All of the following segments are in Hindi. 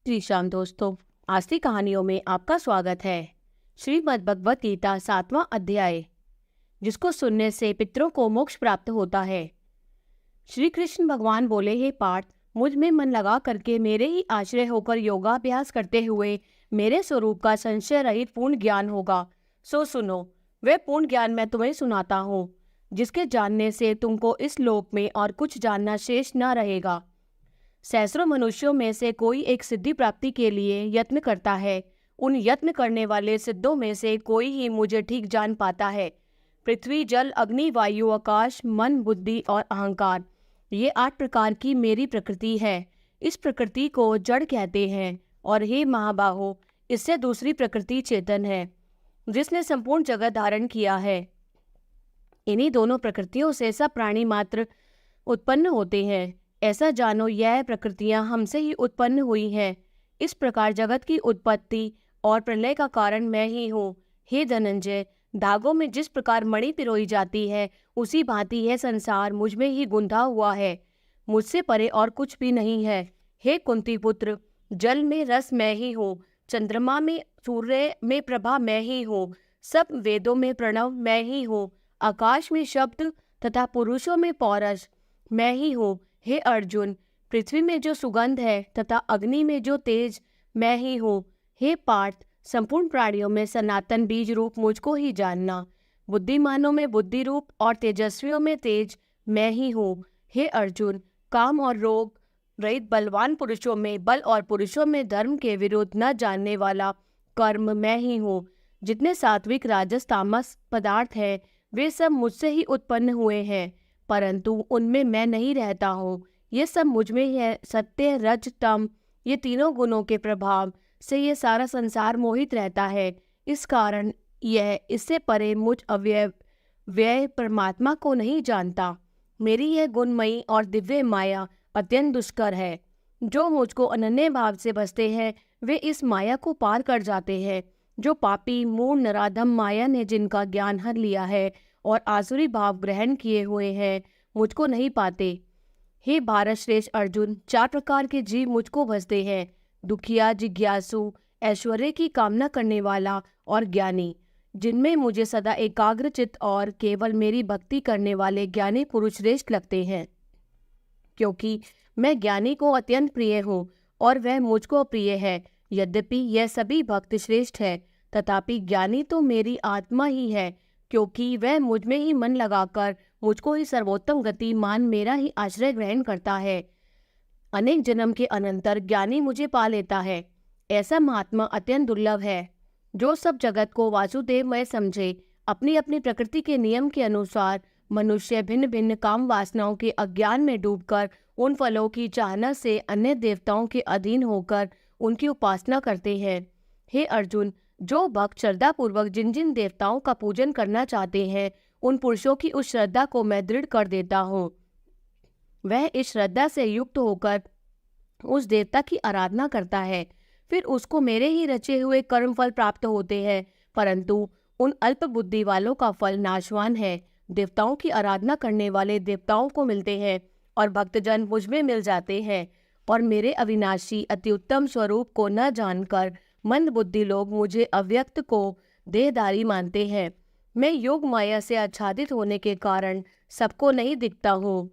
श्री श्याम दोस्तों, आज की कहानियों में आपका स्वागत है। श्रीमद् भगवत गीता 7वां अध्याय, जिसको सुनने से पितरों को मोक्ष प्राप्त होता है। श्री कृष्ण भगवान बोले, हे पार्थ, मुझ में मन लगा करके मेरे ही आश्रय होकर योगाभ्यास करते हुए मेरे स्वरूप का संशय रहित पूर्ण ज्ञान होगा। सो सुनो, वह पूर्ण ज्ञान मैं तुम्हें सुनाता हूँ, जिसके जानने से तुमको इस लोक में और कुछ जानना शेष न रहेगा। सहस्रों मनुष्यों में से कोई एक सिद्धि प्राप्ति के लिए यत्न करता है। उन यत्न करने वाले सिद्धों में से कोई ही मुझे ठीक जान पाता है। पृथ्वी, जल, अग्नि, वायु, आकाश, मन, बुद्धि और अहंकार, ये 8 प्रकार की मेरी प्रकृति है। इस प्रकृति को जड़ कहते हैं। और हे महाबाहो, इससे दूसरी प्रकृति चेतन है, जिसने संपूर्ण जगत धारण किया है। इन्हीं दोनों प्रकृतियों से सब प्राणी मात्र उत्पन्न होते हैं। ऐसा जानो, यह प्रकृतियां हमसे ही उत्पन्न हुई हैं। इस प्रकार जगत की उत्पत्ति और प्रलय का कारण मैं ही हूँ। हे धनंजय, धागों में जिस प्रकार मणि पिरोई जाती है, उसी भांति यह संसार मुझ में ही गुंथा हुआ है। मुझसे परे और कुछ भी नहीं है। हे कुंती पुत्र, जल में रस मैं ही हूँ, चंद्रमा में, सूर्य में प्रभा मैं ही हूँ, सब वेदों में प्रणव मैं ही हूँ, आकाश में शब्द तथा पुरुषों में पौरुष मैं ही हूँ। हे अर्जुन, पृथ्वी में जो सुगंध है तथा अग्नि में जो तेज मैं ही हूँ। हे पार्थ, संपूर्ण प्राणियों में सनातन बीज रूप मुझको ही जानना। बुद्धिमानों में बुद्धि रूप और तेजस्वियों में तेज मैं ही हूँ। हे अर्जुन, काम और रोग रहित बलवान पुरुषों में बल और पुरुषों में धर्म के विरुद्ध न जानने वाला कर्म मैं ही हूँ। जितने सात्विक, राजस, तामस पदार्थ हैं, वे सब मुझसे ही उत्पन्न हुए हैं, परंतु उनमें मैं नहीं रहता हूँ। ये सब मुझ में ही है। सत्य, रज, तम, ये तीनों गुणों के प्रभाव से ये सारा संसार मोहित रहता है। इस कारण यह इससे परे मुझ अव्यय व्यय परमात्मा को नहीं जानता। मेरी यह गुणमयी और दिव्य माया अत्यंत दुष्कर है। जो मुझको अनन्य भाव से बसते हैं, वे इस माया को पार कर जाते हैं। जो पापी, मूढ़, नराधम माया ने जिनका ज्ञान हर लिया है और आसुरी भाव ग्रहण किए हुए हैं, मुझको नहीं पाते। हे भारत श्रेष्ठ अर्जुन, 4 प्रकार के जीव मुझको भजते हैं: दुखिया, जिज्ञासु, ऐश्वर्य की कामना करने वाला और ज्ञानी। जिनमें मुझे सदा एकाग्र चित्त और केवल मेरी भक्ति करने वाले ज्ञानी पुरुष श्रेष्ठ लगते हैं, क्योंकि मैं ज्ञानी को अत्यंत प्रिय हूँ और वह मुझको प्रिय है। यद्यपि यह सभी भक्त श्रेष्ठ है, तथापि ज्ञानी तो मेरी आत्मा ही है, क्योंकि वह मुझ में ही मन लगाकर मुझको ही सर्वोत्तम गति मान मेरा ही आश्रय ग्रहण करता है। अनेक जन्म के अनंतर ज्ञानी मुझे पा लेता है। ऐसा महात्मा अत्यंत दुर्लभ है, जो सब जगत को वासुदेवमय समझे। अपनी अपनी प्रकृति के नियम के अनुसार मनुष्य भिन्न भिन्न काम वासनाओं के अज्ञान में डूबकर उन फलों की चाहना से अन्य देवताओं के अधीन होकर उनकी उपासना करते हैं। हे अर्जुन, जो भक्त श्रद्धापूर्वक जिन जिन देवताओं का पूजन करना चाहते हैं, उन पुरुषों की उस श्रद्धा को मैं दृढ़ कर देता हूँ। वह इस श्रद्धा से युक्त होकर उस देवता की आराधना करता है, फिर उसको मेरे ही रचे हुए कर्म फल प्राप्त होते हैं, परंतु उन अल्प बुद्धि वालों का फल नाशवान है। देवताओं की आराधना करने वाले देवताओं को मिलते हैं और भक्तजन मुझ में मिल जाते हैं, और मेरे अविनाशी अति उत्तम स्वरूप को न जानकर मंद बुद्धि लोग मुझे अव्यक्त को देहधारी मानते हैं। मैं योग माया से आच्छादित होने के कारण सबको नहीं दिखता हूँ।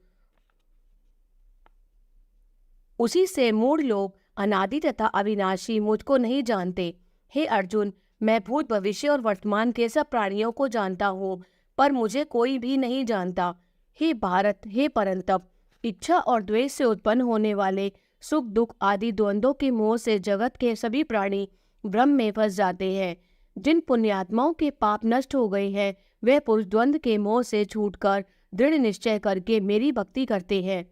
उसी से मूढ़ लोग अनादि तथा अविनाशी मुझको नहीं जानते। हे अर्जुन, मैं भूत, भविष्य और वर्तमान के सब प्राणियों को जानता हूँ, पर मुझे कोई भी नहीं जानता। हे भारत, हे परंतप, इच्छा और द्वेष से उत्पन्न होने वाले सुख दुख आदि द्वंद्वों के मोह से जगत के सभी प्राणी भ्रम में फंस जाते हैं। जिन पुण्यात्माओं के पाप नष्ट हो गए हैं, वे पुरुष द्वंद्व के मोह से छूटकर दृढ़ निश्चय करके मेरी भक्ति करते हैं।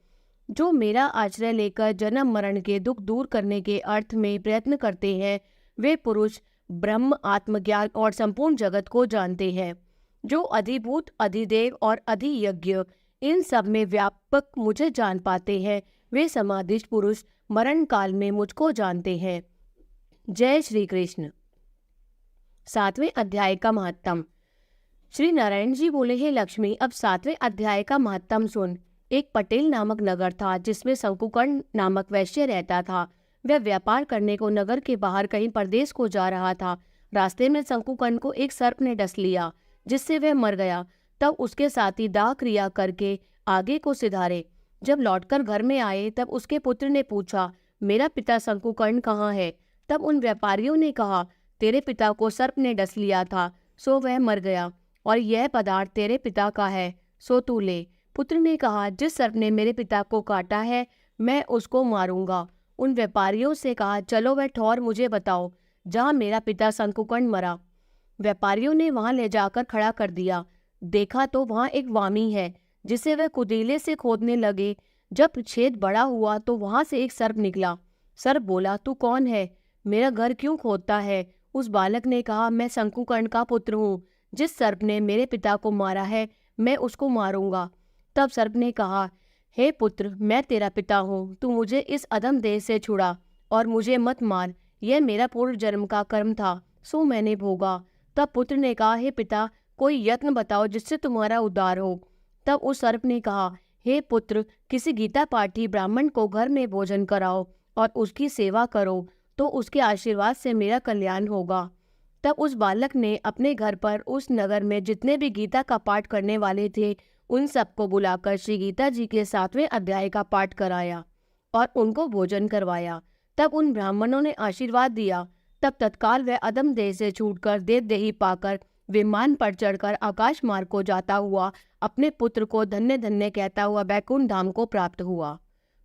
जो मेरा आश्रय लेकर जन्म मरण के दुख दूर करने के अर्थ में प्रयत्न करते हैं, वे पुरुष ब्रह्म, आत्मज्ञान और संपूर्ण जगत को जानते हैं। जो अधिभूत, अधिदेव और अधियज्ञ इन सब में व्यापक मुझे जान पाते हैं, वे समाधिष्ठ पुरुष मरण काल में मुझको जानते हैं। जय श्री कृष्ण। 7वें अध्याय का महत्तम। श्री नारायण जी बोले, हे लक्ष्मी, अब 7वें अध्याय का महत्तम सुन। एक पटेल नामक नगर था, जिसमें शंकुकर्ण नामक वैश्य रहता था। वह व्यापार करने को नगर के बाहर कहीं परदेश को जा रहा था। रास्ते में शंकुकर्ण को एक सर्प ने डस लिया, जिससे वह मर गया। तब उसके साथी दाह क्रिया करके आगे को सिधारे। जब लौटकर घर में आए तब उसके पुत्र ने पूछा, मेरा पिता शंकुकर्ण कहाँ है? तब उन व्यापारियों ने कहा, तेरे पिता को सर्प ने डस लिया था, सो वह मर गया, और यह पदार्थ तेरे पिता का है, सो तू ले। पुत्र ने कहा, जिस सर्प ने मेरे पिता को काटा है मैं उसको मारूंगा। उन व्यापारियों से कहा, चलो वह ठौर मुझे बताओ जहाँ मेरा पिता शंकुकर्ण मरा। व्यापारियों ने वहां ले जाकर खड़ा कर दिया। देखा तो वहां एक वामी है, जिसे वह कुदेले से खोदने लगे। जब छेद बड़ा हुआ तो वहां से एक सर्प निकला। सर्प बोला, तू कौन है? मेरा घर क्यों खोदता है? उस बालक ने कहा, मैं शंकुकर्ण का पुत्र हूँ। जिस सर्प ने मेरे पिता को मारा है मैं उसको मारूंगा। तब सर्प ने कहा, हे पुत्र, मैं तेरा पिता हूँ, तू मुझे इस अधम देह से छुड़ा और मुझे मत मार। यह मेरा पूर्व जन्म का कर्म था, सो मैंने भोगा। तब पुत्र ने कहा, हे पिता, कोई यत्न बताओ जिससे तुम्हारा उद्धार हो। तब उस सर्प ने कहा, हे पुत्र, किसी गीता पाठी ब्राह्मण को घर में भोजन कराओ और उसकी सेवा करो, तो उसके आशीर्वाद से मेरा कल्याण होगा। तब उस बालक ने अपने घर पर उस नगर में जितने भी गीता का पाठ करने वाले थे उन सबको बुलाकर श्री गीता जी के 7वें अध्याय का पाठ कराया और उनको भोजन करवाया। तब उन ब्राह्मणों ने आशीर्वाद दिया। तब तत्काल वह अदम देह से छूटकर देवदेही पाकर विमान पर चढ़कर आकाश मार्ग को जाता हुआ अपने पुत्र को धन्य धन्य कहता हुआ बैकुंठ धाम को प्राप्त हुआ।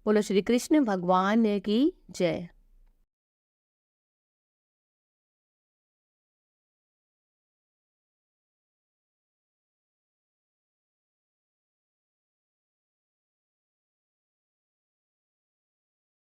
बोलो श्री कृष्ण भगवान की जय।